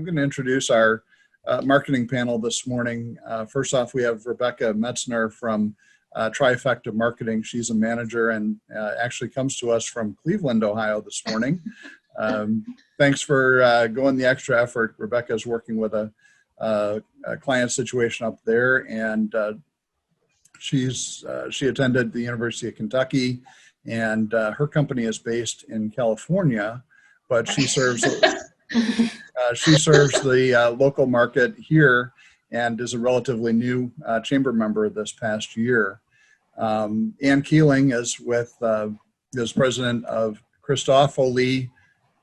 going to introduce our marketing panel this morning. First off, we have Rebecca Metzner from Trifecta Marketing. She's a manager and actually comes to us from Cleveland, Ohio this morning. Thanks for going the extra effort. Rebecca is working with a client situation up there, and she attended the University of Kentucky, and her company is based in California, but she serves the local market here and is a relatively new chamber member this past year. Ann Keeling is president of Christoffoli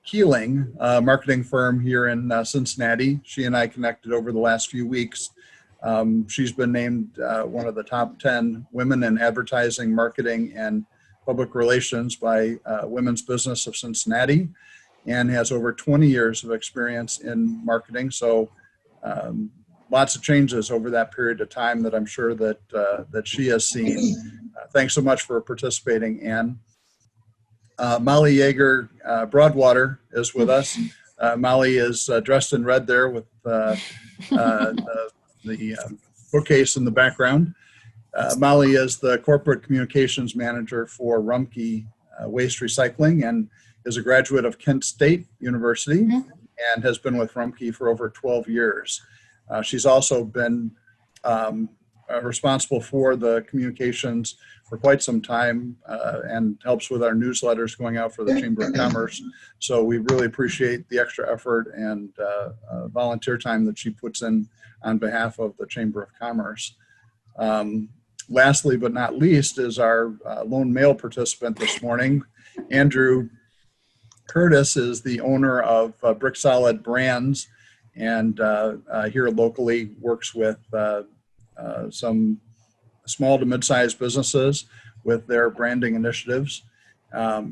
Keeling, a marketing firm here in Cincinnati. She and I connected over the last few weeks. She's been named one of the top 10 women in advertising, marketing, and public relations by Women's Business of Cincinnati, and has over 20 years of experience in marketing. So lots of changes over that period of time that I'm sure that she has seen. Thanks so much for participating, Ann. Molly Yeager Broadwater is with us. Molly is dressed in red there with the bookcase in the background. Molly is the corporate communications manager for Rumpke Waste Recycling and is a graduate of Kent State University and has been with Rumpke for over 12 years. She's also been responsible for the communications for quite some time and helps with our newsletters going out for the Chamber of Commerce. So we really appreciate the extra effort and volunteer time that she puts in on behalf of the Chamber of Commerce. Lastly, but not least, is our lone male participant this morning. Andrew Curtis is the owner of Brick Solid Brands, and here locally works with some small to mid-sized businesses with their branding initiatives.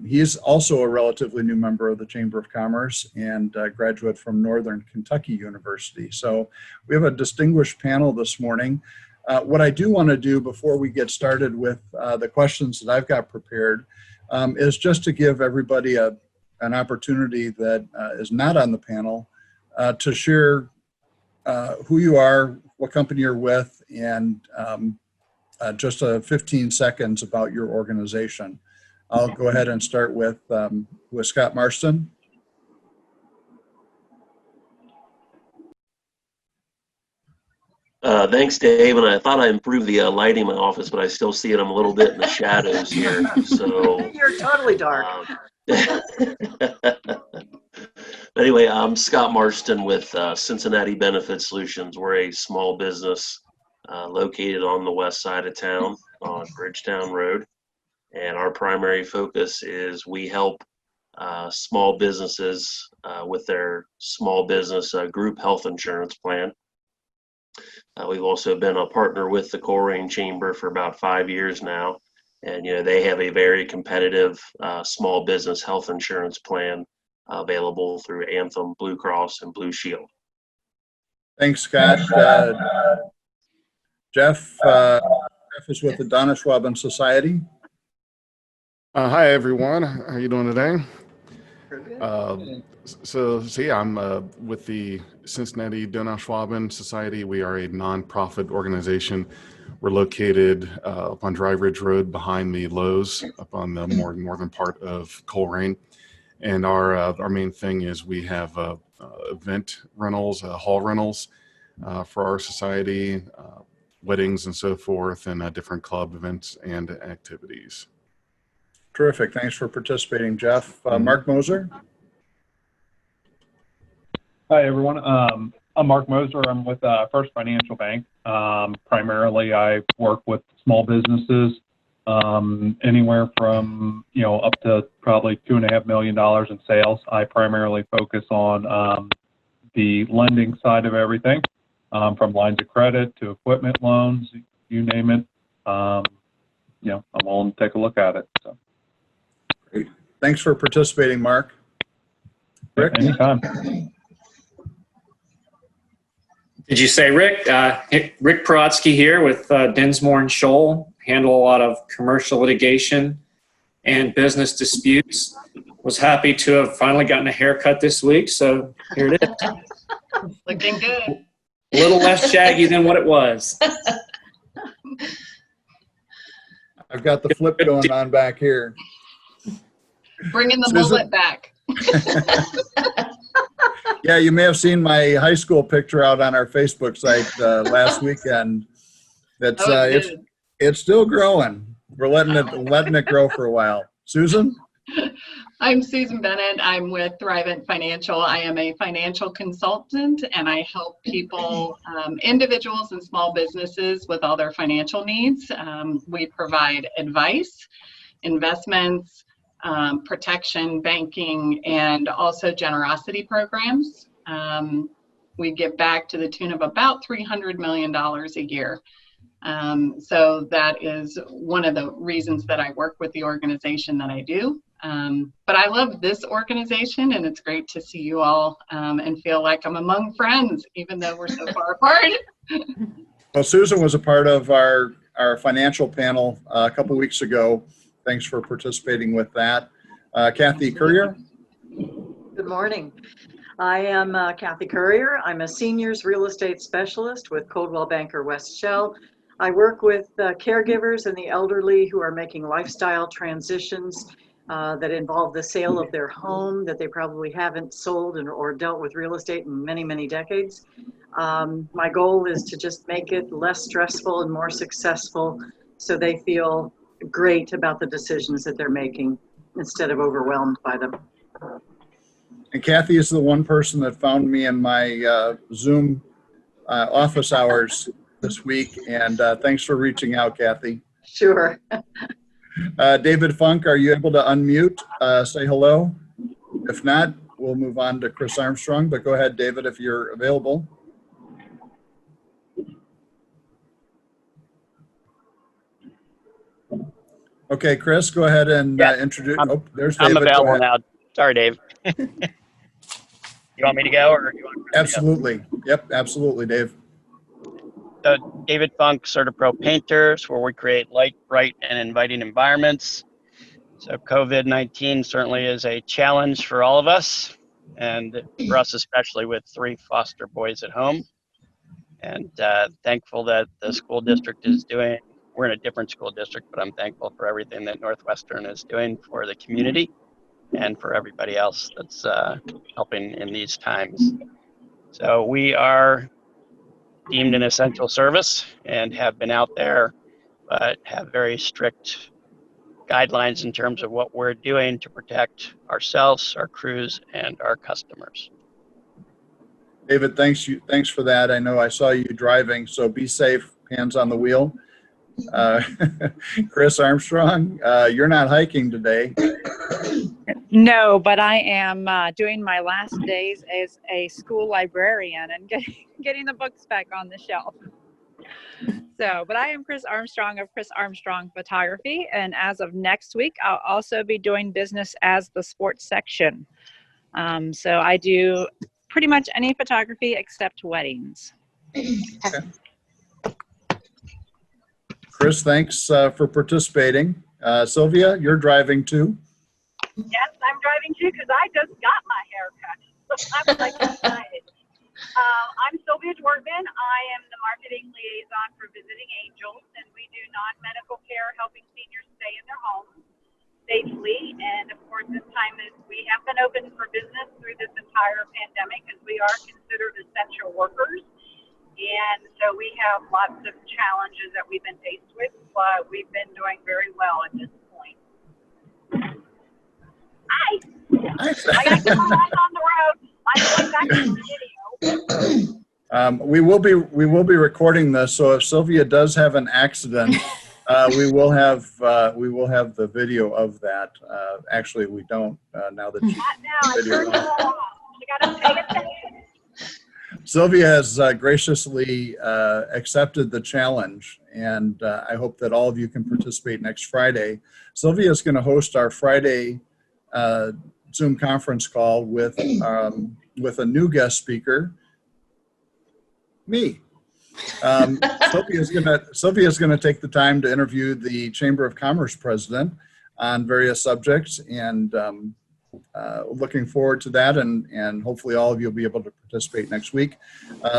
He's also a relatively new member of the Chamber of Commerce and a graduate from Northern Kentucky University. So we have a distinguished panel this morning. What I do want to do before we get started with the questions that I've got prepared is just to give everybody an opportunity that is not on the panel to share who you are, what company you're with, and just 15 seconds about your organization. I'll go ahead and start with Scott Marston. Thanks, Dave. And I thought I improved the lighting in my office, but I still see it. I'm a little bit in the shadows here. So you're totally dark. Anyway, I'm Scott Marston with Cincinnati Benefit Solutions. We're a small business located on the west side of town on Bridgetown Road. And our primary focus is we help small businesses with their small business group health insurance plan. We've also been a partner with the Colerain Chamber for about 5 years now. And, they have a very competitive small business health insurance plan available through Anthem, Blue Cross, and Blue Shield. Thanks, Scott. Jeff is with the Donna Schwaben Society. Hi, everyone. How are you doing today? So yeah, I'm with the Cincinnati Donna Schwaben Society. We are a nonprofit organization. We're located up on Dry Ridge Road behind the Lowe's up on the more northern part of Colerain. And our main thing is we have event rentals, hall rentals for our society, weddings and so forth, and different club events and activities. Terrific. Thanks for participating, Jeff. Mark Moser. Hi, everyone. I'm Mark Moser. I'm with First Financial Bank. Primarily, I work with small businesses, anywhere from up to probably $2.5 million in sales. I primarily focus on the lending side of everything, from lines of credit to equipment loans, you name it. I'm willing to take a look at it. So. Great. Thanks for participating, Mark. Rick? Anytime. Did you say Rick? Rick Perotsky here with Dinsmore and Scholl. Handle a lot of commercial litigation and business disputes. Was happy to have finally gotten a haircut this week, so here it is. Looking good. A little less shaggy than what it was. I've got the flip going on back here. Bringing the Susan? mullet back. Yeah, you may have seen my high school picture out on our Facebook site last weekend. That's it's still growing. We're letting it grow for a while. Susan? I'm Susan Bennett. I'm with Thrivent Financial. I am a financial consultant, and I help people, individuals and small businesses, with all their financial needs. We provide advice, investments, protection, banking, and also generosity programs. We give back to the tune of about $300 million a year. So that is one of the reasons that I work with the organization that I do. But I love this organization, and it's great to see you all and feel like I'm among friends, even though we're so far apart. Well, Susan was a part of our financial panel a couple weeks ago. Thanks for participating with that. Kathy Courier? Good morning. I am Kathy Courier. I'm a seniors real estate specialist with Coldwell Banker West Shell. I work with caregivers and the elderly who are making lifestyle transitions that involve the sale of their home that they probably haven't sold or dealt with real estate in many, many decades. My goal is to just make it less stressful and more successful so they feel great about the decisions that they're making instead of overwhelmed by them. And Kathy is the one person that found me in my Zoom office hours this week, and thanks for reaching out, Kathy. Sure. David Funk, are you able to unmute, say hello? If not, we'll move on to Chris Armstrong, but go ahead, David, if you're available. Okay, Chris, go ahead and introduce. There's David. I'm available now. Sorry, Dave. You want me to go, or you want Chris Absolutely. to go? Yep, absolutely, Dave. So, David Funk, CertaPro Painters, where we create light, bright, and inviting environments. So COVID-19 certainly is a challenge for all of us, and for us especially with 3 foster boys at home. And thankful that the school district is doing, we're in a different school district, but I'm thankful for everything that Northwestern is doing for the community and for everybody else that's helping in these times. So we are deemed an essential service and have been out there, but have very strict guidelines in terms of what we're doing to protect ourselves, our crews, and our customers. David, thanks for that. I know I saw you driving, so be safe, hands on the wheel. Chris Armstrong, you're not hiking today. No, but I am doing my last days as a school librarian and getting the books back on the shelf. So, but I am Chris Armstrong of Chris Armstrong Photography, and as of next week, I'll also be doing business as the sports section. So I do pretty much any photography except weddings. Okay. Chris, thanks for participating. Sylvia, you're driving too. Yes, I'm driving too because I just got my hair cut. So I'm like excited. I'm Sylvia Dworkman. I am the marketing liaison for Visiting Angels, and we do non-medical care, helping seniors stay in their homes safely. And of course, this time we have been open for business through this entire pandemic because we are considered essential workers. And so we have lots of challenges that we've been faced with, but we've been doing very well at this point. Hi. I got to come on the road. I'm going back to the video. We will be recording this, so if Sylvia does have an accident, we will have the video of that. Actually, we don't now that Not now. I turned it off. You got to pay attention. Sylvia has graciously accepted the challenge, and I hope that all of you can participate next Friday. Sylvia is going to host our Friday Zoom conference call with a new guest speaker, me. Sylvia is going to take the time to interview the Chamber of Commerce president on various subjects, and looking forward to that, and hopefully all of you will be able to participate next week.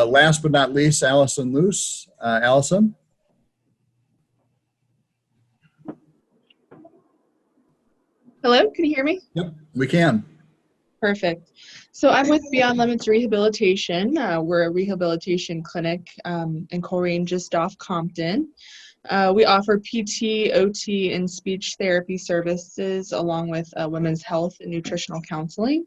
Last but not least, Allison Luce. Allison? Hello, can you hear me? Yep, we can. Perfect. So I'm with Beyond Limits Rehabilitation. We're a rehabilitation clinic in Colerain, just off Compton. We offer PT, OT, and speech therapy services along with women's health and nutritional counseling.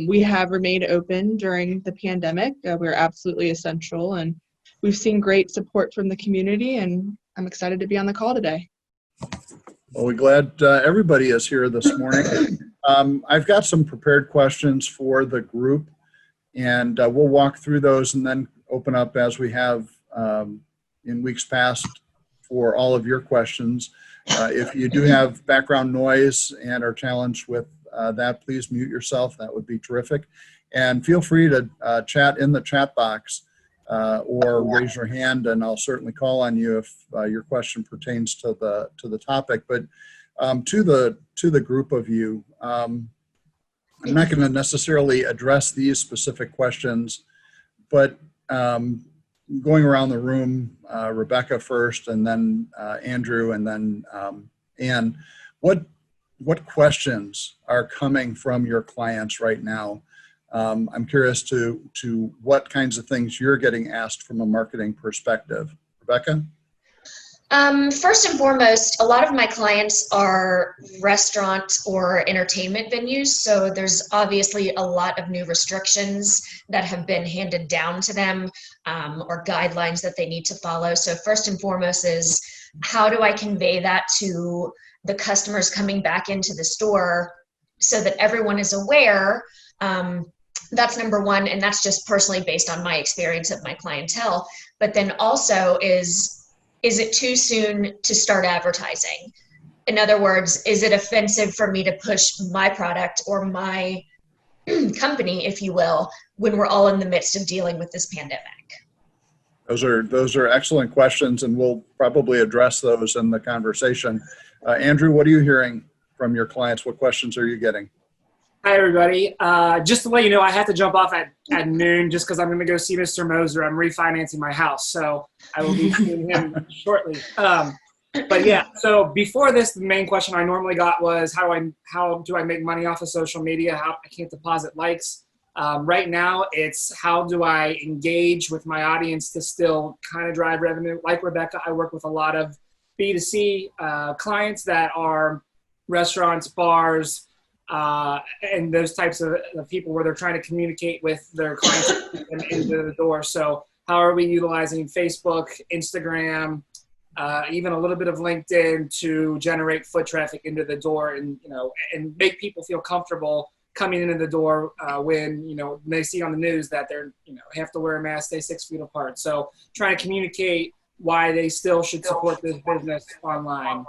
We have remained open during the pandemic. We're absolutely essential, and we've seen great support from the community, and I'm excited to be on the call today. Well, we're glad everybody is here this morning. I've got some prepared questions for the group, and we'll walk through those and then open up, as we have in weeks past, for all of your questions. If you do have background noise and are challenged with that, please mute yourself. That would be terrific. And feel free to chat in the chat box or raise your hand, and I'll certainly call on you if your question pertains to the topic. But to the group of you, I'm not going to necessarily address these specific questions, but going around the room, Rebecca first, and then Andrew, and then Ann, what questions are coming from your clients right now? I'm curious to what kinds of things you're getting asked from a marketing perspective. Rebecca? First and foremost, a lot of my clients are restaurant or entertainment venues, so there's obviously a lot of new restrictions that have been handed down to them, or guidelines that they need to follow. So first and foremost is, how do I convey that to the customers coming back into the store so that everyone is aware? That's number one, and that's just personally based on my experience of my clientele. But then also is it too soon to start advertising? In other words, is it offensive for me to push my product or my company, if you will, when we're all in the midst of dealing with this pandemic? Those are excellent questions, and we'll probably address those in the conversation. Andrew, what are you hearing from your clients? What questions are you getting? Hi, everybody. Just to let you know, I have to jump off at noon just because I'm going to go see Mr. Moser. I'm refinancing my house, so I will be seeing him shortly. But yeah, so before this, the main question I normally got was, how do I make money off of social media? How I can't deposit likes. Right now, it's how do I engage with my audience to still kind of drive revenue? Like Rebecca, I work with a lot of B2C clients that are restaurants, bars, and those types of people where they're trying to communicate with their clients and into the door. So how are we utilizing Facebook, Instagram, even a little bit of LinkedIn to generate foot traffic into the door, and and make people feel comfortable coming into the door when they see on the news that they're have to wear a mask, stay 6 feet apart. So trying to communicate why they still should support this business online.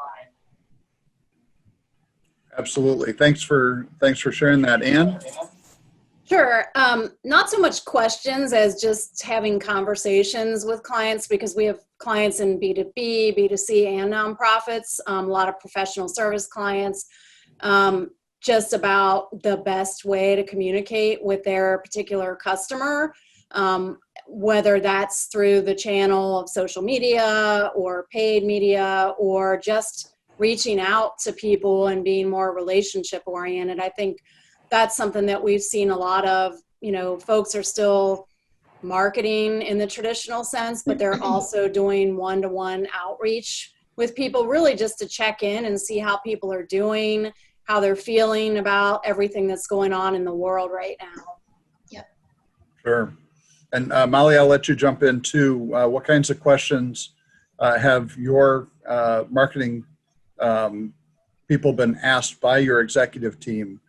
Absolutely. Thanks for sharing that. Ann? Sure. Not so much questions as just having conversations with clients, because we have clients in B2B, B2C, and nonprofits, a lot of professional service clients, just about the best way to communicate with their particular customer, whether that's through the channel of social media or paid media, or just reaching out to people and being more relationship oriented. I think that's something that we've seen a lot of. Folks are still marketing in the traditional sense, but they're also doing one-to-one outreach with people, really just to check in and see how people are doing, how they're feeling about everything that's going on in the world right now. Yep. Sure. And Molly, I'll let you jump in too. What kinds of questions have your marketing people been asked by your executive team,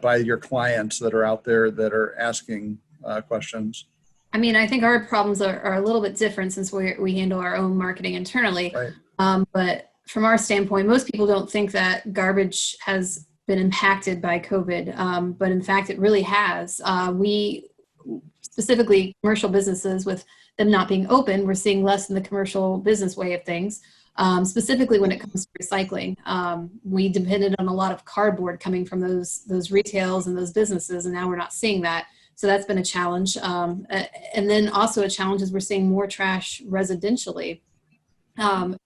by your clients that are out there that are asking questions? I mean, I think our problems are a little bit different since we handle our own marketing internally. Right. But from our standpoint, most people don't think that garbage has been impacted by COVID, but in fact, it really has. We, specifically commercial businesses, with them not being open, we're seeing less in the commercial business way of things. specifically when it comes to recycling. We depended on a lot of cardboard coming from those retails and those businesses, and now we're not seeing that. So that's been a challenge. And then also a challenge is we're seeing more trash residentially. And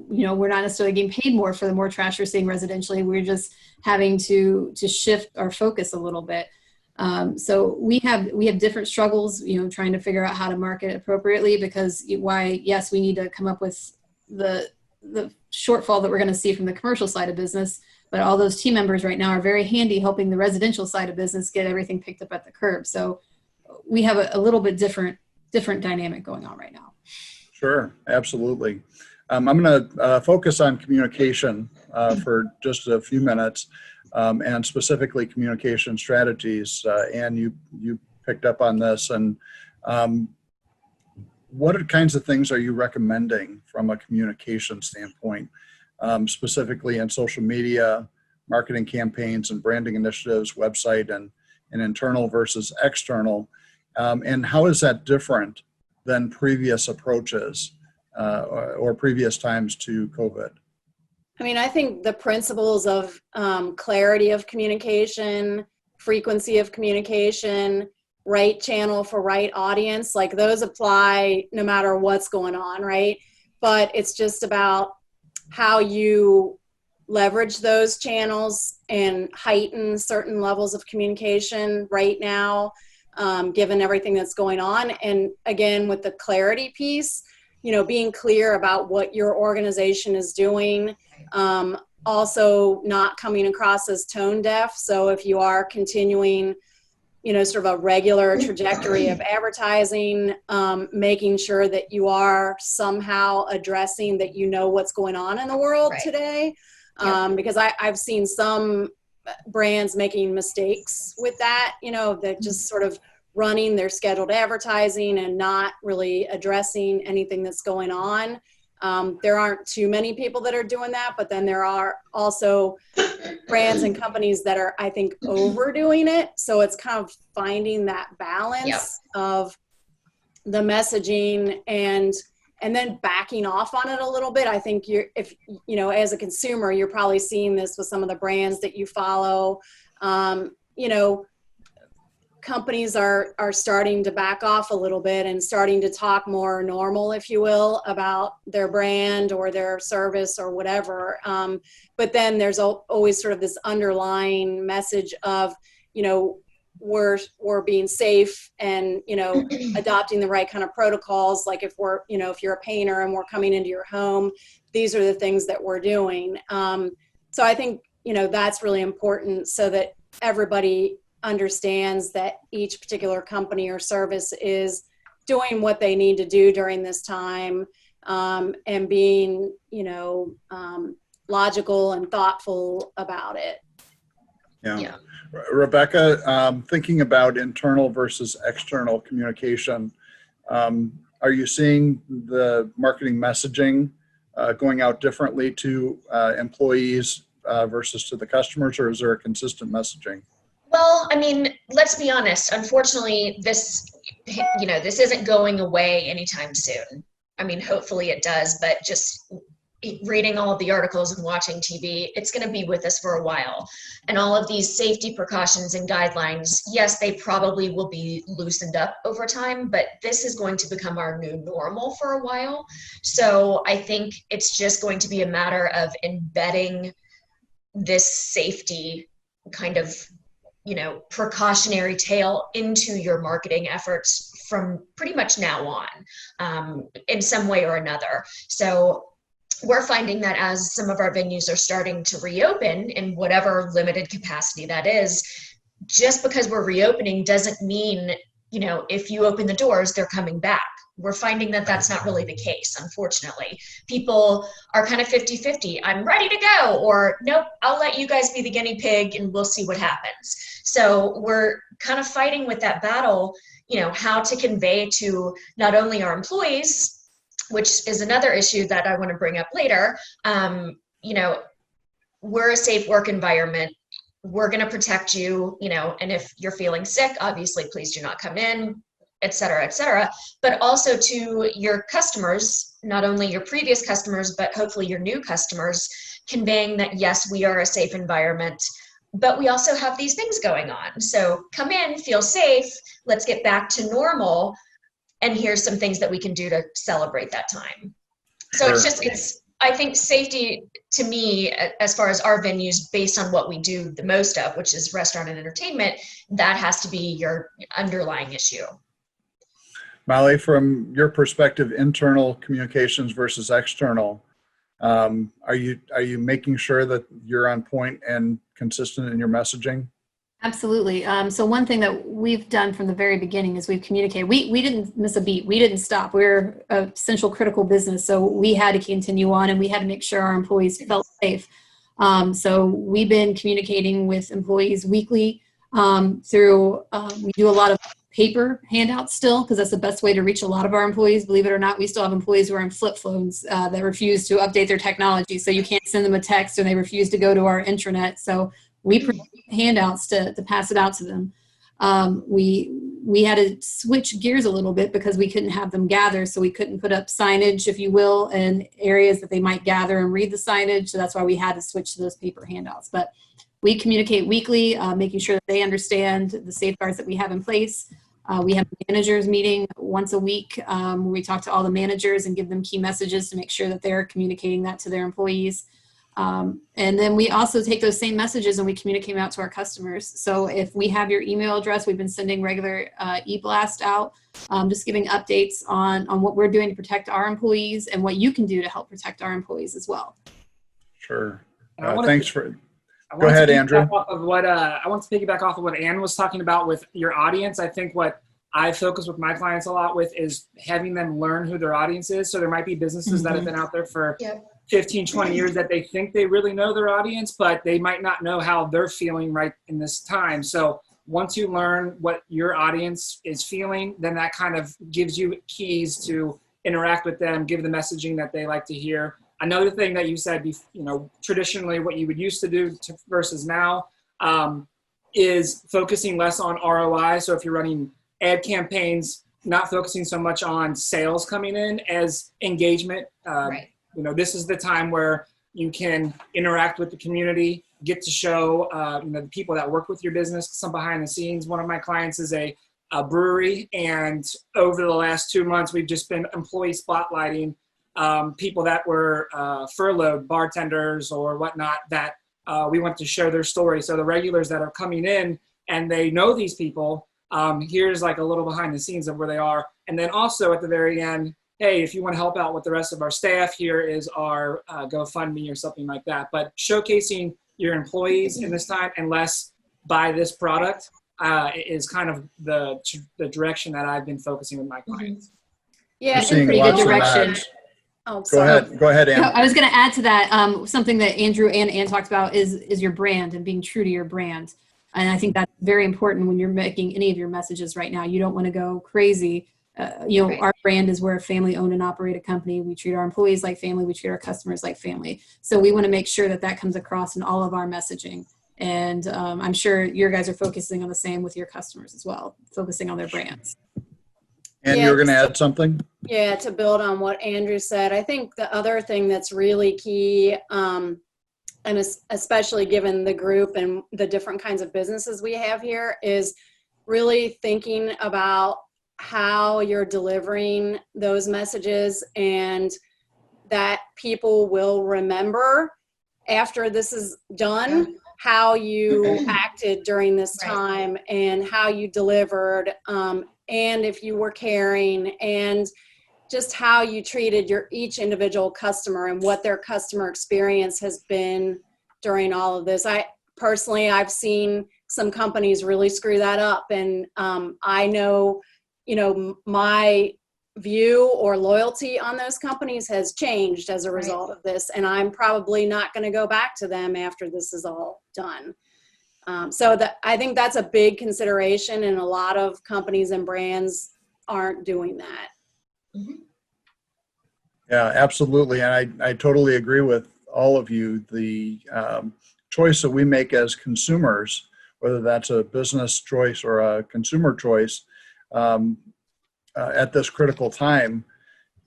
we're not necessarily getting paid more for the more trash we're seeing residentially. We're just having to shift our focus a little bit. So we have different struggles, trying to figure out how to market appropriately, because yes, we need to come up with the shortfall that we're going to see from the commercial side of business, but all those team members right now are very handy helping the residential side of business get everything picked up at the curb. So we have a little bit different dynamic going on right now. Sure, absolutely. I'm going to focus on communication for just a few minutes, and specifically communication strategies. And you picked up on this. And what kinds of things are you recommending from a communication standpoint, specifically in social media, marketing campaigns and branding initiatives, website and internal versus external? And how is that different than previous approaches or previous times to COVID? I mean, I think the principles of clarity of communication, frequency of communication, right channel for right audience, like those apply no matter what's going on, right? But it's just about how you leverage those channels and heighten certain levels of communication right now, given everything that's going on. And again, with the clarity piece, being clear about what your organization is doing, also not coming across as tone deaf. So if you are continuing, sort of a regular trajectory of advertising, making sure that you are somehow addressing that what's going on in the world today. Because I've seen some brands making mistakes with that, that just sort of running their scheduled advertising and not really addressing anything that's going on. There aren't too many people that are doing that, but then there are also brands and companies that are, I think, overdoing it. So it's kind of finding that balance of the messaging and then backing off on it a little bit. I think as a consumer, you're probably seeing this with some of the brands that you follow. Companies are starting to back off a little bit and starting to talk more normal, if you will, about their brand or their service or whatever. But then there's always sort of this underlying message of, we're being safe and, adopting the right kind of protocols. Like if you're a painter and we're coming into your home, these are the things that we're doing. So I think, that's really important so that everybody understands that each particular company or service is doing what they need to do during this time, and being, logical and thoughtful about it. Yeah. Rebecca, thinking about internal versus external communication, are you seeing the marketing messaging going out differently to employees versus to the customers, or is there a consistent messaging? Well, I mean, let's be honest. Unfortunately, this isn't going away anytime soon. I mean, hopefully it does, but just reading all of the articles and watching TV, it's going to be with us for a while. And all of these safety precautions and guidelines, yes, they probably will be loosened up over time, but this is going to become our new normal for a while. So I think it's just going to be a matter of embedding this safety kind of precautionary tale into your marketing efforts from pretty much now on, in some way or another. So we're finding that as some of our venues are starting to reopen in whatever limited capacity that is, just because we're reopening doesn't mean, if you open the doors, they're coming back. We're finding that that's not really the case, unfortunately. People are kind of 50-50. I'm ready to go, or nope, I'll let you guys be the guinea pig and we'll see what happens. So we're kind of fighting with that battle, how to convey to not only our employees, which is another issue that I want to bring up later. We're a safe work environment. We're going to protect you, and if you're feeling sick, obviously, please do not come in. et cetera, but also to your customers, not only your previous customers, but hopefully your new customers, conveying that, yes, we are a safe environment, but we also have these things going on. So come in, feel safe, let's get back to normal, and here's some things that we can do to celebrate that time. So it's I think safety, to me, as far as our venues, based on what we do the most of, which is restaurant and entertainment, that has to be your underlying issue. Molly, from your perspective, internal communications versus external, are you making sure that you're on point and consistent in your messaging? Absolutely. So one thing that we've done from the very beginning is we've communicated. We didn't miss a beat. We didn't stop. We're a central critical business, so we had to continue on, and we had to make sure our employees felt safe. So we've been communicating with employees weekly through, we do a lot of paper handouts still, because that's the best way to reach a lot of our employees. Believe it or not, we still have employees who are on flip phones that refuse to update their technology. So you can't send them a text, or they refuse to go to our intranet. So we print handouts to pass it out to them. We had to switch gears a little bit because we couldn't have them gather, so we couldn't put up signage, if you will, in areas that they might gather and read the signage. So that's why we had to switch to those paper handouts. But we communicate weekly, making sure that they understand the safeguards that we have in place. We have a managers meeting once a week where we talk to all the managers and give them key messages to make sure that they're communicating that to their employees. And then we also take those same messages and we communicate them out to our customers. So if we have your email address, we've been sending regular e-blast out, just giving updates on what we're doing to protect our employees and what you can do to help protect our employees as well. Sure. Go ahead, Andrew. I want to piggyback off of what Ann was talking about with your audience. I think what I focus with my clients a lot with is having them learn who their audience is. So there might be businesses that have been out there for 15, 20 years that they think they really know their audience, but they might not know how they're feeling right in this time. So once you learn what your audience is feeling, then that kind of gives you keys to interact with them, give the messaging that they like to hear. Another thing that you said, traditionally what you would used to do versus now is focusing less on ROI. So if you're running ad campaigns, not focusing so much on sales coming in as engagement. Right. This is the time where you can interact with the community, get to show the people that work with your business some behind the scenes. One of my clients is a brewery, and over the last 2 months, we've just been employee spotlighting people that were furloughed, bartenders or whatnot, that we want to share their story. So the regulars that are coming in and they know these people, here's like a little behind the scenes of where they are. And then also at the very end, hey, if you want to help out with the rest of our staff, here is our GoFundMe or something like that. But showcasing your employees in this time and less buy this product is kind of the direction that I've been focusing with my clients. Yeah, it's a pretty good direction. Oh, Go ahead, Ann. No, I was going to add to that. Something that Andrew and Ann talked about is your brand and being true to your brand. And I think that's very important when you're making any of your messages right now. You don't want to go crazy. Right. Our brand is we're a family-owned and operated company. We treat our employees like family. We treat our customers like family. So we want to make sure that comes across in all of our messaging. And I'm sure your guys are focusing on the same with your customers as well, focusing on their brands. And you're going to add something? Yeah, to build on what Andrew said, I think the other thing that's really key, and especially given the group and the different kinds of businesses we have here, is really thinking about how you're delivering those messages and that people will remember after this is done how you acted during this time and how you delivered, and if you were caring, and just how you treated each individual customer and what their customer experience has been during all of this. I've seen some companies really screw that up, and I know my view or loyalty on those companies has changed as a result of this, and I'm probably not going to go back to them after this is all done. I think that's a big consideration, and a lot of companies and brands aren't doing that. Mm-hmm. Yeah, absolutely. And I totally agree with all of you. The choice that we make as consumers, whether that's a business choice or a consumer choice, at this critical time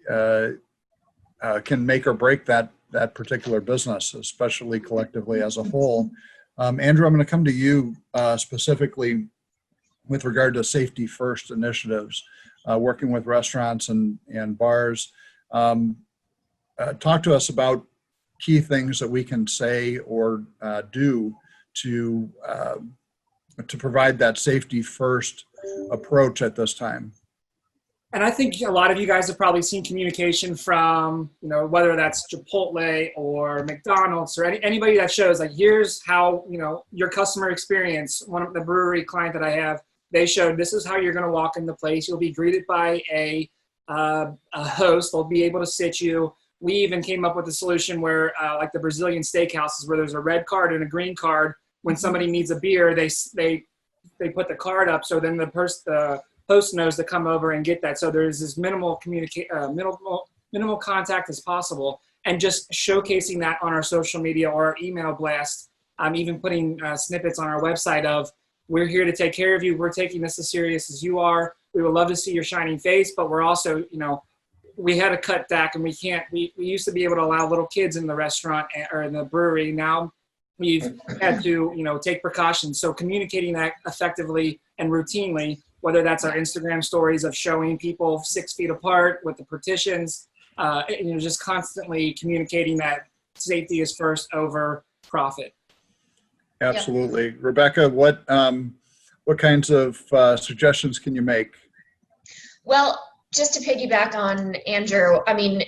can make or break that particular business, especially collectively as a whole. Andrew, I'm going to come to you specifically with regard to safety first initiatives, working with restaurants and bars. Talk to us about key things that we can say or do to provide that safety first approach at this time. And I think a lot of you guys have probably seen communication from, whether that's Chipotle or McDonald's or anybody that shows like, here's how, your customer experience. One of the brewery client that I have, they showed this is how you're going to walk in the place. You'll be greeted by a host. They'll be able to sit you. We even came up with a solution where like the Brazilian steakhouses where there's a red card and a green card. When somebody needs a beer, they put the card up. So then the host knows to come over and get that. So there's as minimal contact as possible, and just showcasing that on our social media or our email blast. I'm even putting snippets on our website of, we're here to take care of you. We're taking this as serious as you are. We would love to see your shining face, but we're also, we had to cut back, and we used to be able to allow little kids in the restaurant or in the brewery. Now we've had to, take precautions. So communicating that effectively and routinely, whether that's our Instagram stories of showing people 6 feet apart with the partitions, just constantly communicating that safety is first over profit. Absolutely. Yep. Rebecca, what kinds of suggestions can you make? Well, just to piggyback on Andrew, I mean,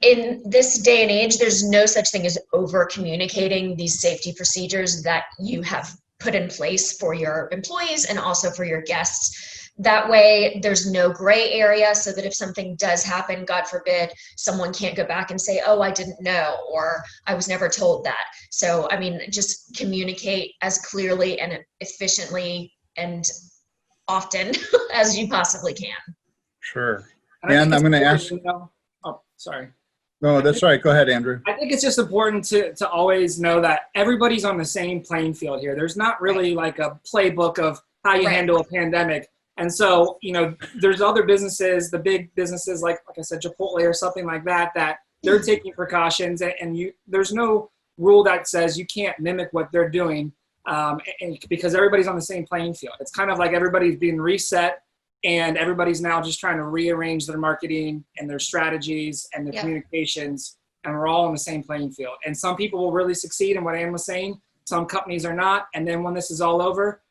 in this day and age, there's no such thing as over communicating these safety procedures that you have put in place for your employees and also for your guests. That way there's no gray area, so that if something does happen, God forbid, someone can't go back and say, oh, I didn't know, or I was never told that. So, I mean, just communicate as clearly and efficiently and often as you possibly can. Sure. And I'm going to ask. Oh, sorry. No, that's all right. Go ahead, Andrew. I think it's just important to always know that everybody's on the same playing field here. There's not really like a playbook of how you handle a pandemic. And so, there's other businesses, the big businesses like I said, Chipotle or something like that, that they're taking precautions, and there's no rule that says you can't mimic what they're doing, because everybody's on the same playing field. It's kind of like everybody's being reset, and everybody's now just trying to rearrange their marketing and their strategies and their communications, and we're all on the same playing field. And some people will really succeed in what Ann was saying. Some companies are not. And then when this is all over,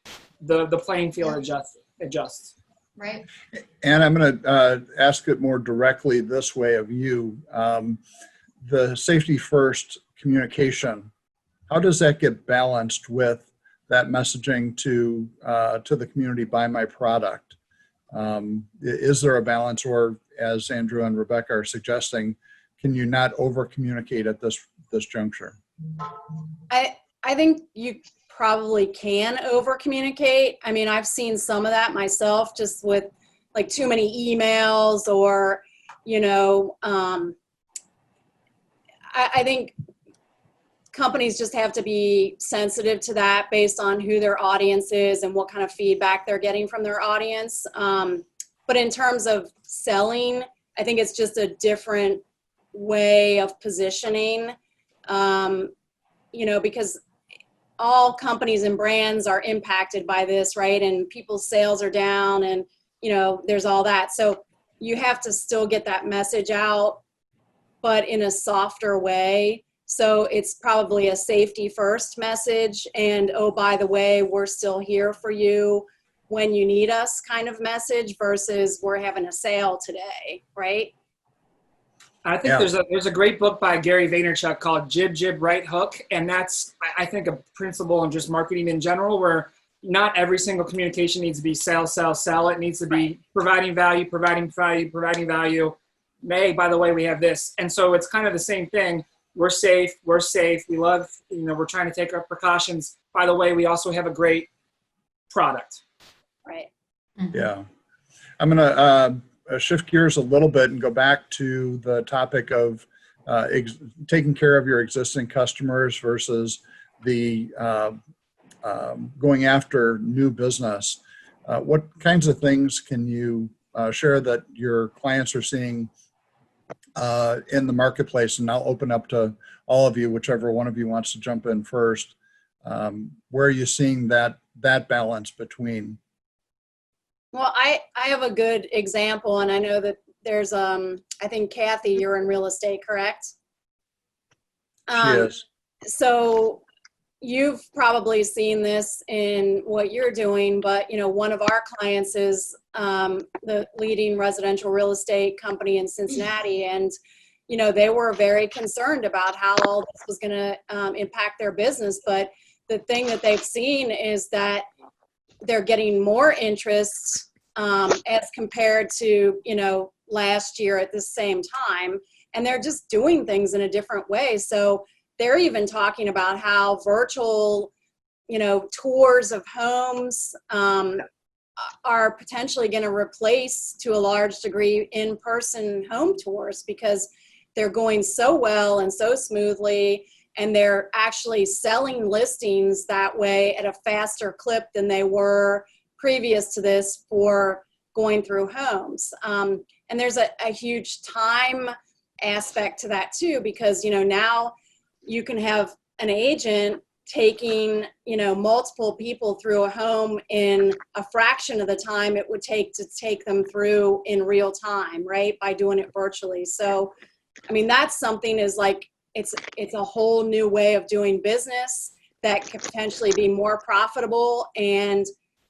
the playing field adjusts. Right. And I'm going to ask it more directly this way of you. The safety first communication, how does that get balanced with that messaging to the community, buy my product? Is there a balance, or as Andrew and Rebecca are suggesting, can you not over communicate at this juncture? I think you probably can over communicate. I mean, I've seen some of that myself, just with like too many emails, or I think companies just have to be sensitive to that based on who their audience is and what kind of feedback they're getting from their audience. But in terms of selling, I think it's just a different way of positioning, because all companies and brands are impacted by this, right? And people's sales are down, and, there's all that. So you have to still get that message out, but in a softer way. So it's probably a safety first message, and, oh, by the way, we're still here for you when you need us kind of message, versus we're having a sale today, right? I think there's a great book by Gary Vaynerchuk called Jib, Jib, Right Hook. And that's, I think, a principle in just marketing in general, where not every single communication needs to be sell, sell, sell. It needs to be providing value. Hey, by the way, we have this. And so it's kind of the same thing. We're safe. We love, we're trying to take our precautions. By the way, we also have a great product. Right. Yeah. I'm going to shift gears a little bit and go back to the topic of taking care of your existing customers versus the going after new business. What kinds of things can you share that your clients are seeing in the marketplace, and I'll open up to all of you, whichever one of you wants to jump in first. Where are you seeing that balance between? Well, I have a good example, and I know that there's, I think Kathy, you're in real estate, correct? She is. So you've probably seen this in what you're doing, but, you know, one of our clients is the leading residential real estate company in Cincinnati. And, you know, they were very concerned about how all this was going to impact their business. But the thing that they've seen is that they're getting more interest as compared to, you know, last year at the same time. And they're just doing things in a different way. So they're even talking about how virtual, you know, tours of homes are potentially going to replace, to a large degree, in-person home tours, because they're going so well and so smoothly, and they're actually selling listings that way at a faster clip than they were previous to this for going through homes. And there's a huge time aspect to that too, because, you know, now you can have an agent taking, you know, multiple people through a home in a fraction of the time it would take to take them through in real time, right? By doing it virtually. So, I mean, that's something is like, it's a whole new way of doing business that could potentially be more profitable and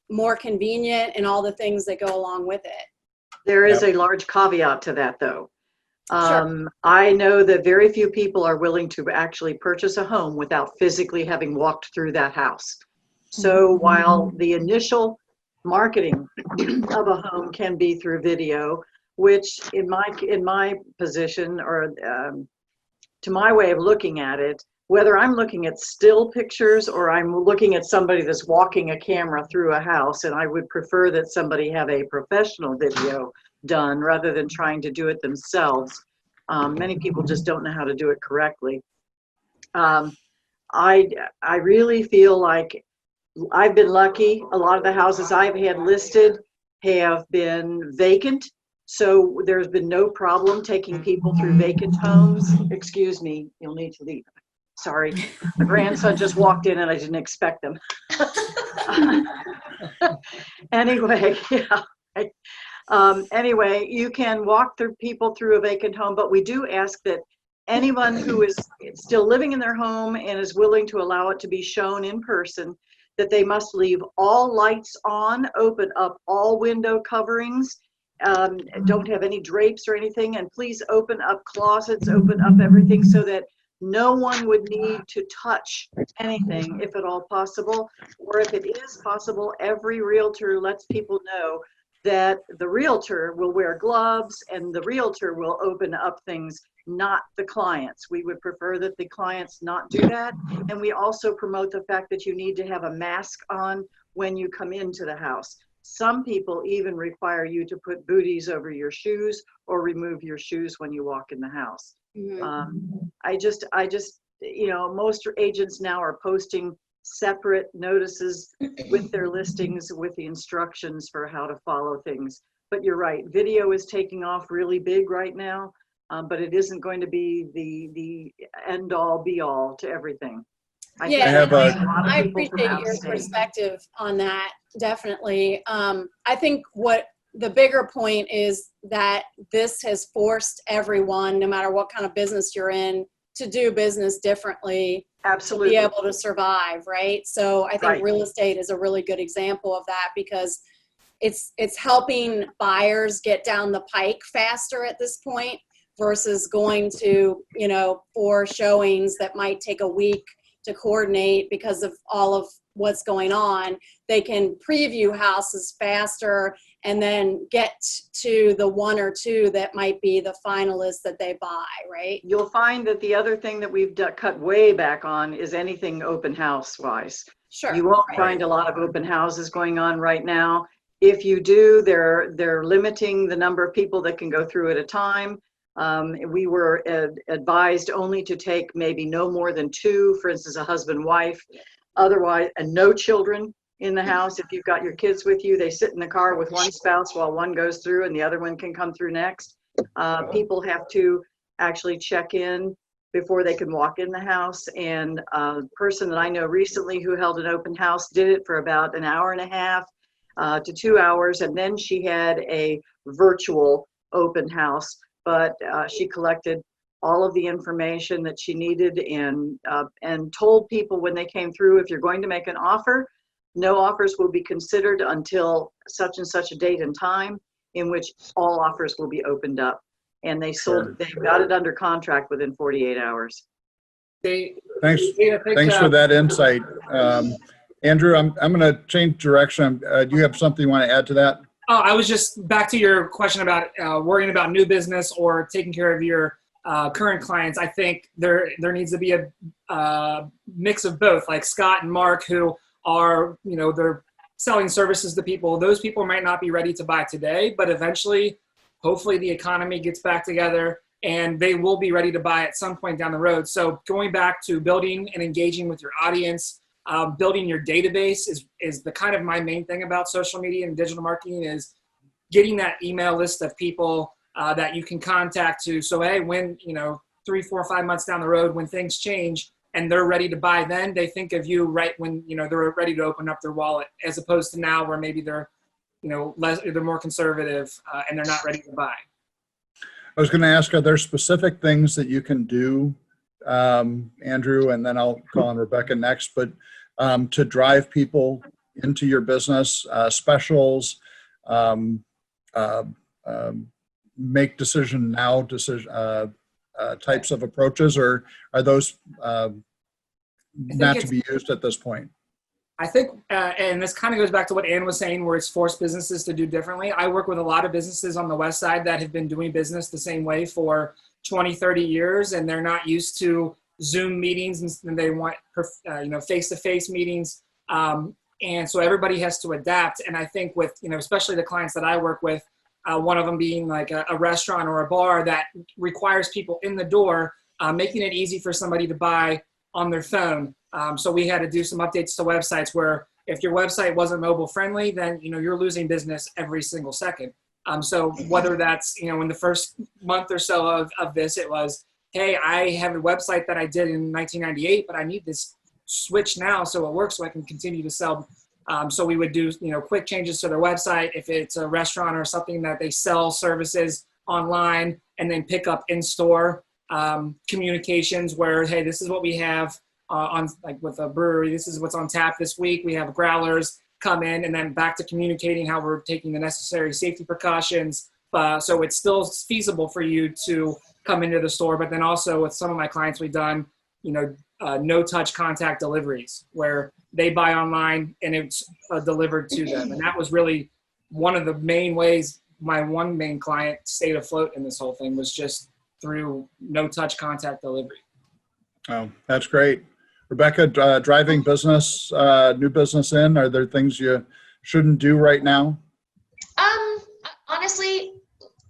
more convenient and all the things that go along with it. There is a large caveat to that, though. Sure. I know that very few people are willing to actually purchase a home without physically having walked through that house. So while the initial marketing of a home can be through video, which in my position, or to my way of looking at it, whether I'm looking at still pictures or I'm looking at somebody that's walking a camera through a house, and I would prefer that somebody have a professional video done rather than trying to do it themselves. Many people just don't know how to do it correctly. I really feel like I've been lucky. A lot of the houses I've had listed have been vacant, so there's been no problem taking people through vacant homes. Excuse me, you'll need to leave. Sorry, my grandson just walked in and I didn't expect them. Anyway, yeah. Anyway, you can walk through people through a vacant home, but we do ask that anyone who is still living in their home and is willing to allow it to be shown in person, that they must leave all lights on, open up all window coverings, don't have any drapes or anything, and please open up closets, open up everything so that no one would need to touch anything if at all possible. Or if it is possible, every realtor lets people know that the realtor will wear gloves and the realtor will open up things, not the clients. We would prefer that the clients not do that. And we also promote the fact that you need to have a mask on when you come into the house. Some people even require you to put booties over your shoes or remove your shoes when you walk in the house. I just, you know, most agents now are posting separate notices with their listings with the instructions for how to follow things. But you're right, video is taking off really big right now, but it isn't going to be the end all be all to everything. I appreciate your perspective on that, definitely. I think what the bigger point is that this has forced everyone, no matter what kind of business you're in, to do business differently. Absolutely. To be able to survive, right? So I think real estate is a really good example of that, because it's helping buyers get down the pike faster at this point versus going to, you know, 4 showings that might take a week to coordinate because of all of what's going on. They can preview houses faster and then get to the 1 or 2 that might be the finalists that they buy, right? You'll find that the other thing that we've cut way back on is anything open house wise. Sure. You won't find a lot of open houses going on right now. If you do, they're limiting the number of people that can go through at a time. We were advised only to take maybe no more than 2, for instance, a husband, wife, otherwise, and no children. in the house. If you've got your kids with you, they sit in the car with one spouse while one goes through and the other one can come through next. People have to actually check in before they can walk in the house. And a person that I know recently who held an open house did it for about an hour and a half to 2 hours. And then she had a virtual open house, but she collected all of the information that she needed and told people when they came through, if you're going to make an offer, no offers will be considered until such and such a date and time, in which all offers will be opened up. And they got it under contract within 48 hours. Thanks for that insight. Andrew, I'm going to change direction. Do you have something you want to add to that? Oh, I was just back to your question about worrying about new business or taking care of your current clients. I think there needs to be a mix of both, like Scott and Mark, who are, they're selling services to people. Those people might not be ready to buy today, but eventually, hopefully the economy gets back together and they will be ready to buy at some point down the road. So going back to building and engaging with your audience, building your database is the kind of my main thing about social media and digital marketing, is getting that email list of people that you can contact to. So, hey, when, 3, 4, 5 months down the road, when things change and they're ready to buy, then they think of you right when, they're ready to open up their wallet, as opposed to now where maybe they're, they're more conservative and they're not ready to buy. I was going to ask, are there specific things that you can do, Andrew, and then I'll call on Rebecca next, but to drive people into your business, specials, make decision now types of approaches, or are those not to be used at this point? I think, and this kind of goes back to what Ann was saying, where it's forced businesses to do differently. I work with a lot of businesses on the West Side that have been doing business the same way for 20, 30 years, and they're not used to Zoom meetings, and they want, face-to-face meetings. And so everybody has to adapt. And I think with, especially the clients that I work with, one of them being like a restaurant or a bar that requires people in the door, making it easy for somebody to buy on their phone. So we had to do some updates to websites where if your website wasn't mobile friendly, then, you're losing business every single second. So whether that's, in the first month or so of this, it was, hey, I have a website that I did in 1998, but I need this switch now so it works so I can continue to sell. So we would do, quick changes to their website if it's a restaurant or something that they sell services online, and then pick up in-store communications where, hey, this is what we have on, like with a brewery, this is what's on tap this week. We have growlers come in, and then back to communicating how we're taking the necessary safety precautions. So it's still feasible for you to come into the store. But then also with some of my clients, we've done, no-touch contact deliveries where they buy online and it's delivered to them. And that was really one of the main ways my one main client stayed afloat in this whole thing, was just through no-touch contact delivery. Oh, that's great. Rebecca, driving business, new business in, are there things you shouldn't do right now? Honestly,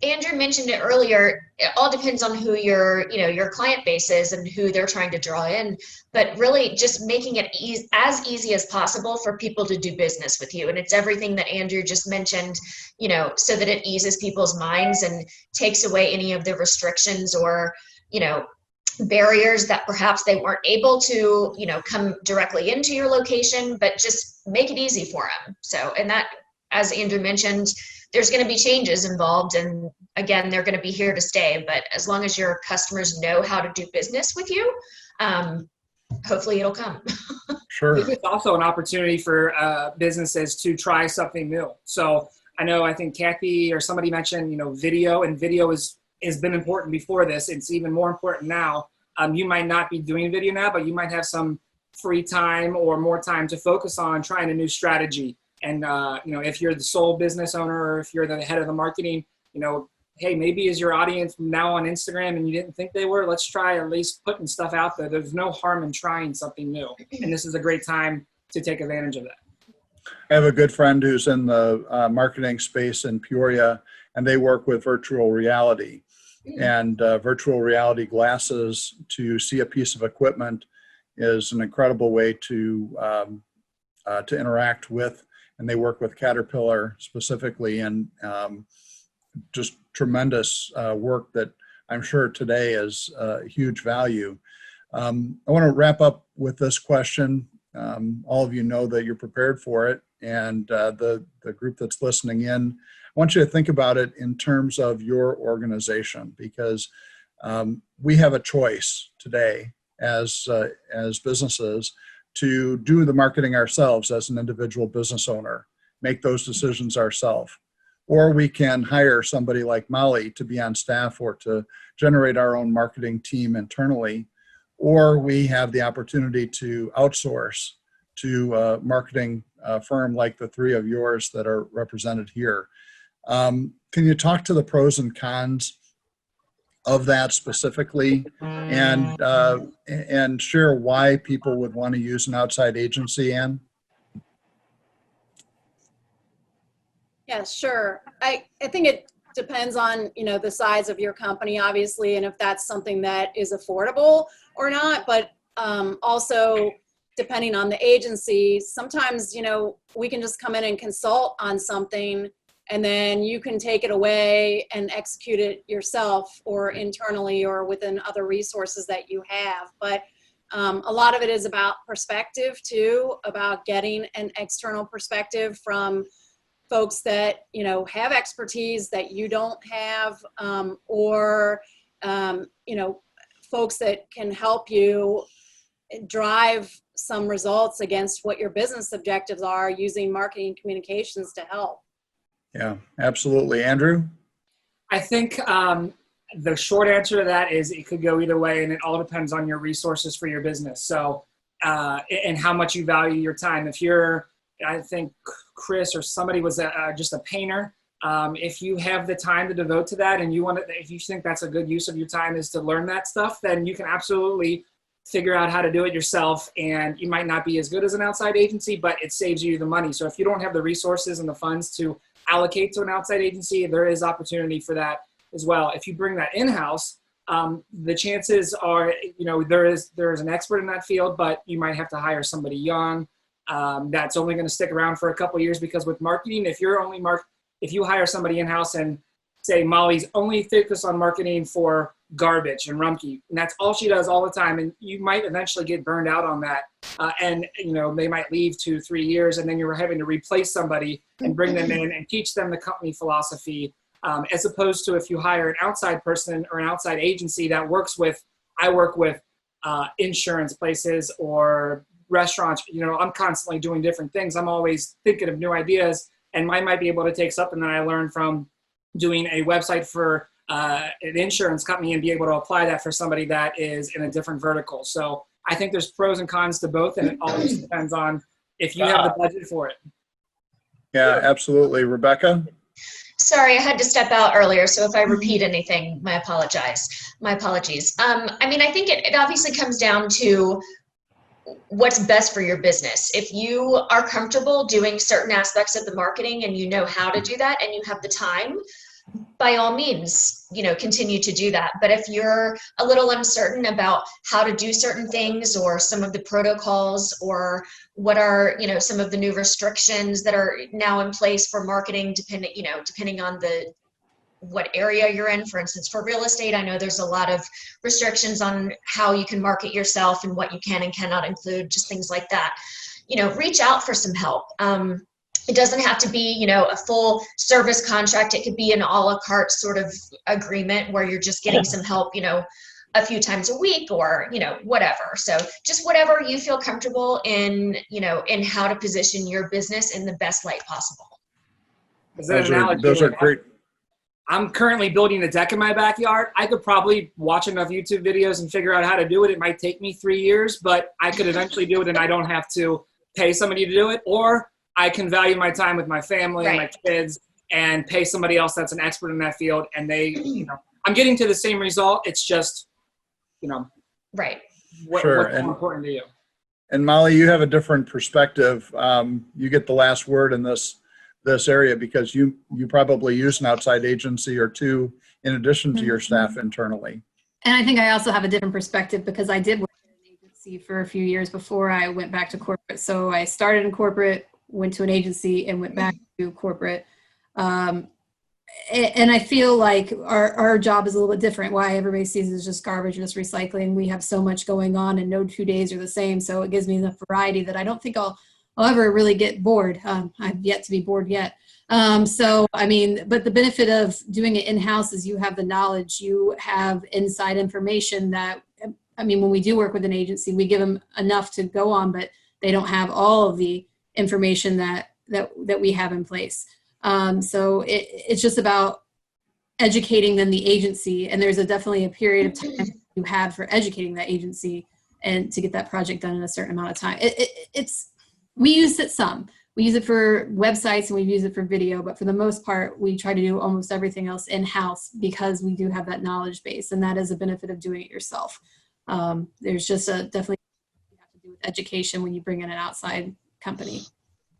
Andrew mentioned it earlier. It all depends on who your client base is and who they're trying to draw in. But really, just making it as easy as possible for people to do business with you. And it's everything that Andrew just mentioned, so that it eases people's minds and takes away any of the restrictions or, barriers that perhaps they weren't able to, come directly into your location, but just make it easy for them. So, and that, as Andrew mentioned, there's going to be changes involved, and again, they're going to be here to stay. But as long as your customers know how to do business with you, hopefully it'll come. Sure. It's also an opportunity for businesses to try something new. So I think Kathy or somebody mentioned, video, and video has been important before this. It's even more important now. You might not be doing video now, but you might have some free time or more time to focus on trying a new strategy. And, if you're the sole business owner, or if you're the head of the marketing, hey, maybe is your audience now on Instagram and you didn't think they were, let's try at least putting stuff out there. There's no harm in trying something new. And this is a great time to take advantage of that. I have a good friend who's in the marketing space in Peoria, and they work with virtual reality. And virtual reality glasses to see a piece of equipment is an incredible way to to interact with, and they work with Caterpillar specifically, and just tremendous work that I'm sure today is huge value. I want to wrap up with this question. All of you know that you're prepared for it, and the group that's listening in, I want you to think about it in terms of your organization, because we have a choice today as businesses to do the marketing ourselves as an individual business owner, make those decisions ourselves. Or we can hire somebody like Molly to be on staff or to generate our own marketing team internally. Or we have the opportunity to outsource to a marketing firm like the three of yours that are represented here. Can you talk to the pros and cons of that specifically, and share why people would want to use an outside agency, Ann? Yeah, sure. I think it depends on, the size of your company, obviously, and if that's something that is affordable or not. But also, depending on the agency, sometimes, we can just come in and consult on something, and then you can take it away and execute it yourself or internally or within other resources that you have. But a lot of it is about perspective too, about getting an external perspective from folks that, have expertise that you don't have, or, folks that can help you drive some results against what your business objectives are using marketing communications to help. Yeah, absolutely. Andrew? I think the short answer to that is it could go either way, and it all depends on your resources for your business. So, and how much you value your time. If you're, I think Chris or somebody was just a painter, if you have the time to devote to that, and if you think that's a good use of your time is to learn that stuff, then you can absolutely figure out how to do it yourself. And you might not be as good as an outside agency, but it saves you the money. So if you don't have the resources and the funds to allocate to an outside agency, there is opportunity for that as well. If you bring that in-house, the chances are, there is an expert in that field, but you might have to hire somebody young that's only going to stick around for a couple of years, because with marketing, if you hire somebody in-house and say Molly's only focused on marketing for garbage and Rumpke, and that's all she does all the time, and you might eventually get burned out on that, and they might leave 2-3 years, and then you're having to replace somebody and bring them in and teach them the company philosophy, as opposed to if you hire an outside person or an outside agency that I work with insurance places or restaurants. I'm constantly doing different things. I'm always thinking of new ideas, and I might be able to take something that I learned from doing a website for an insurance company and be able to apply that for somebody that is in a different vertical. So I think there's pros and cons to both, and it always depends on if you have the budget for it. Yeah, absolutely. Rebecca? Sorry, I had to step out earlier, so if I repeat anything, my apologies. I think it obviously comes down to what's best for your business. If you are comfortable doing certain aspects of the marketing and you know how to do that and you have the time, by all means, continue to do that. But if you're a little uncertain about how to do certain things or some of the protocols or what are, some of the new restrictions that are now in place for marketing, depending on what area you're in. For instance, for real estate, I know there's a lot of restrictions on how you can market yourself and what you can and cannot include, just things like that. Reach out for some help. It doesn't have to be, a full service contract. It could be an a la carte sort of agreement where you're just getting some help, a few times a week or, whatever. So just whatever you feel comfortable in, in how to position your business in the best light possible. Those are great. I'm currently building a deck in my backyard. I could probably watch enough YouTube videos and figure out how to do it. It might take me 3 years, but I could eventually do it, and I don't have to pay somebody to do it. Or I can value my time with my family and my kids and pay somebody else that's an expert in that field. And they, I'm getting to the same result. It's just, right. What's Sure. more important to you. And Molly, you have a different perspective. You get the last word in this area because you probably use an outside agency or two in addition to your staff internally. And I think I also have a different perspective because I did work in an agency for a few years before I went back to corporate. So I started in corporate, went to an agency, and went back to corporate. And I feel like our job is a little bit different. Why everybody sees it as just garbage, just recycling. We have so much going on, and no 2 days are the same. So it gives me enough variety that I don't think I'll ever really get bored. I've yet to be bored yet. So, I mean, but the benefit of doing it in-house is you have the knowledge, you have inside information that, I mean, when we do work with an agency, we give them enough to go on, but they don't have all of the information that we have in place. So it's just about educating then the agency, and there's definitely a period of time you have for educating that agency and to get that project done in a certain amount of time. We use it some. We use it for websites and we use it for video, but for the most part, we try to do almost everything else in-house because we do have that knowledge base, and that is a benefit of doing it yourself. There's just definitely you have to do with education when you bring in an outside company.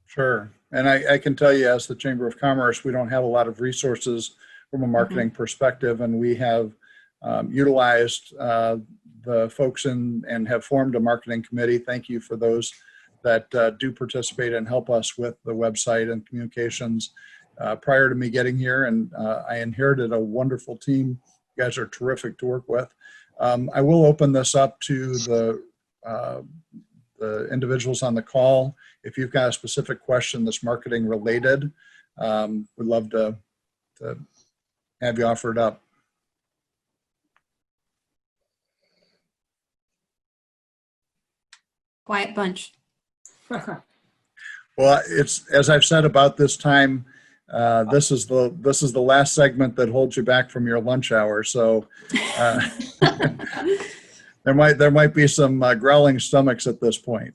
Sure. And I can tell you, as the Chamber of Commerce, we don't have a lot of resources from a marketing perspective, and we have utilized the folks and have formed a marketing committee. Thank you for those that do participate and help us with the website and communications prior to me getting here. And I inherited a wonderful team. You guys are terrific to work with. I will open this up to the individuals on the call. If you've got a specific question that's marketing related, we'd love to have you offered up. Quiet bunch. Well, it's, as I've said about this time, this is the last segment that holds you back from your lunch hour. So there might be some growling stomachs at this point.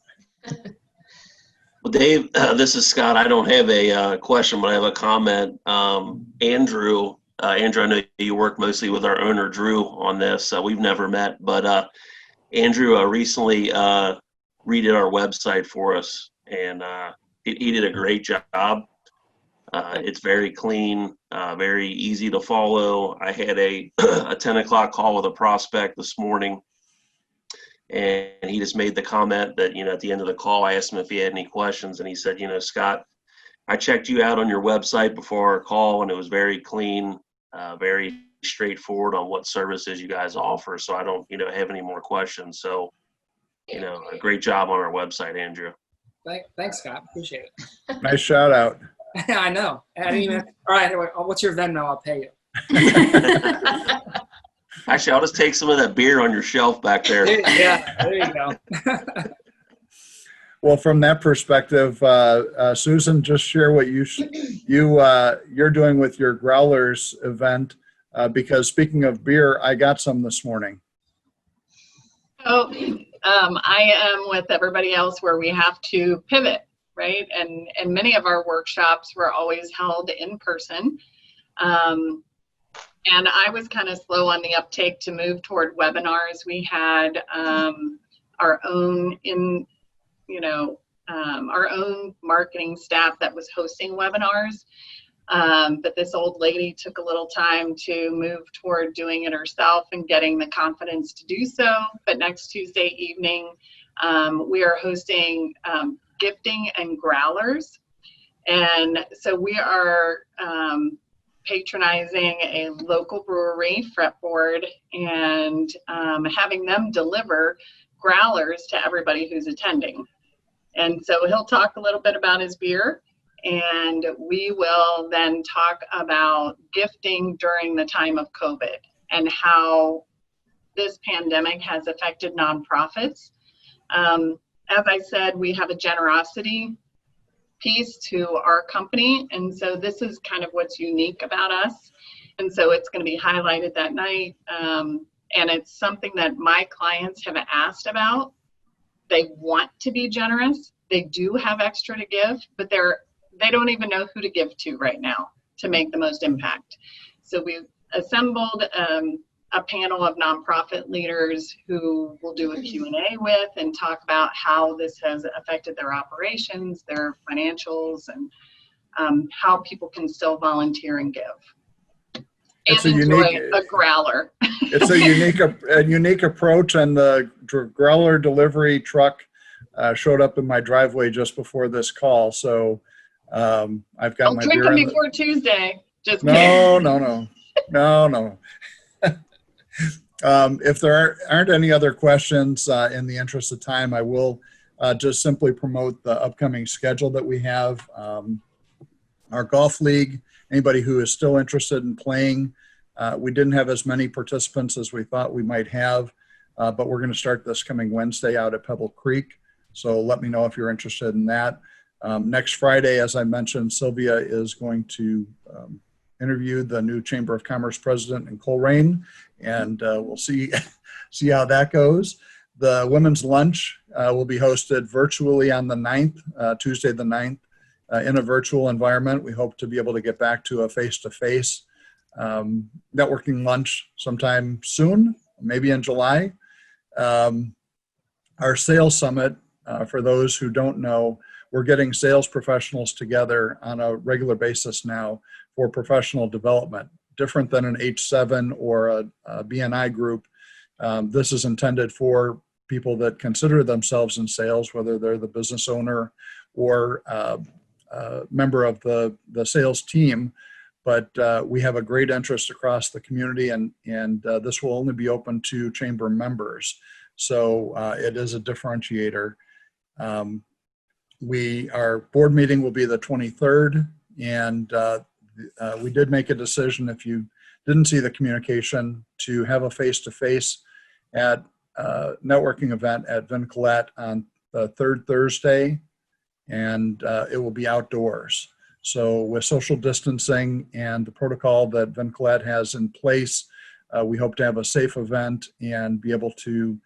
Well, Dave, this is Scott. I don't have a question, but I have a comment. Andrew, I know you work mostly with our owner, Drew, on this. We've never met, but Andrew recently redid our website for us, and he did a great job. It's very clean, very easy to follow. I had a 10 o'clock call with a prospect this morning, and he just made the comment that, at the end of the call, I asked him if he had any questions, and he said, Scott, I checked you out on your website before our call, and it was very clean, very straightforward on what services you guys offer. So I don't, have any more questions. So, a great job on our website, Andrew. Thanks, Scott. Appreciate it. Nice shout out. I know. I didn't even, all right, what's your Venmo? I'll pay you. Actually, I'll just take some of that beer on your shelf back there. Yeah, there you go. Well, from that perspective, Susan, just share what you're doing with your Growlers event, because speaking of beer, I got some this morning. Oh, I am with everybody else where we have to pivot, right? And many of our workshops were always held in person. And I was kind of slow on the uptake to move toward webinars. We had our own our own marketing staff that was hosting webinars. But this old lady took a little time to move toward doing it herself and getting the confidence to do so. But next Tuesday evening, we are hosting gifting and growlers. And so we are patronizing a local brewery, Fretboard, and having them deliver growlers to everybody who's attending. And so he'll talk a little bit about his beer, and we will then talk about gifting during the time of COVID and how this pandemic has affected nonprofits. As I said, we have a generosity piece to our company, and so this is kind of what's unique about us. And so it's going to be highlighted that night, and it's something that my clients have asked about. They want to be generous. They do have extra to give, but they don't even know who to give to right now to make the most impact. So we've assembled a panel of nonprofit leaders who will do a Q&A with and talk about how this has affected their operations, their financials, and how people can still volunteer and give. it's and a enjoy unique a growler. it's a unique approach, and the growler delivery truck showed up in my driveway just before this call. So I've got Don't my drink beer them in before Tuesday. Just no, kidding. no. If there aren't any other questions, in the interest of time, I will just simply promote the upcoming schedule that we have. Our golf league, anybody who is still interested in playing, we didn't have as many participants as we thought we might have, but we're going to start this coming Wednesday out at Pebble Creek. So let me know if you're interested in that. Next Friday, as I mentioned, Sylvia is going to interview the new Chamber of Commerce president in Colerain, and we'll see how that goes. The women's lunch will be hosted virtually on the 9th, Tuesday the 9th, in a virtual environment. We hope to be able to get back to a face-to-face networking lunch sometime soon, maybe in July. Our sales summit, for those who don't know, we're getting sales professionals together on a regular basis now for professional development, different than an H7 or a BNI group. This is intended for people that consider themselves in sales, whether they're the business owner or member of the sales team. But we have a great interest across the community, and this will only be open to chamber members. So it is a differentiator. Our board meeting will be the 23rd, and we did make a decision, if you didn't see the communication, to have a face-to-face at networking event at Vincolette on the third Thursday, and it will be outdoors. So with social distancing and the protocol that Vincolette has in place, we hope to have a safe event and be able to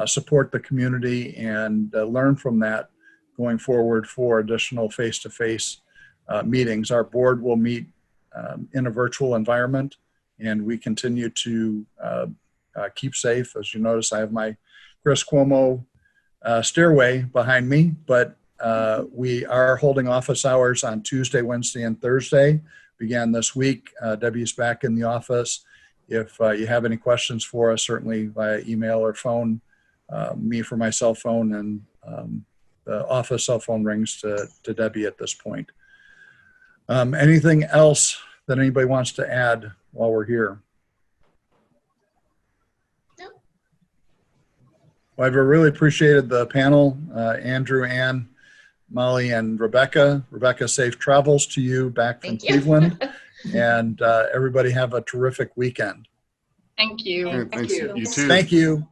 support the community and learn from that going forward for additional face-to-face meetings. Our board will meet in a virtual environment, and we continue to keep safe. As you notice, I have my Chris Cuomo stairway behind me, but we are holding office hours on Tuesday, Wednesday, and Thursday. Began this week. Debbie's back in the office. If you have any questions for us, certainly via email or phone, me for my cell phone, and the office cell phone rings to Debbie at this point. Anything else that anybody wants to add while we're here? No. Well, I've really appreciated the panel, Andrew, Ann, Molly, and Rebecca. Rebecca, safe travels to you back from Cleveland. And everybody have a terrific weekend. Thank you. Thanks. You too. Thank you.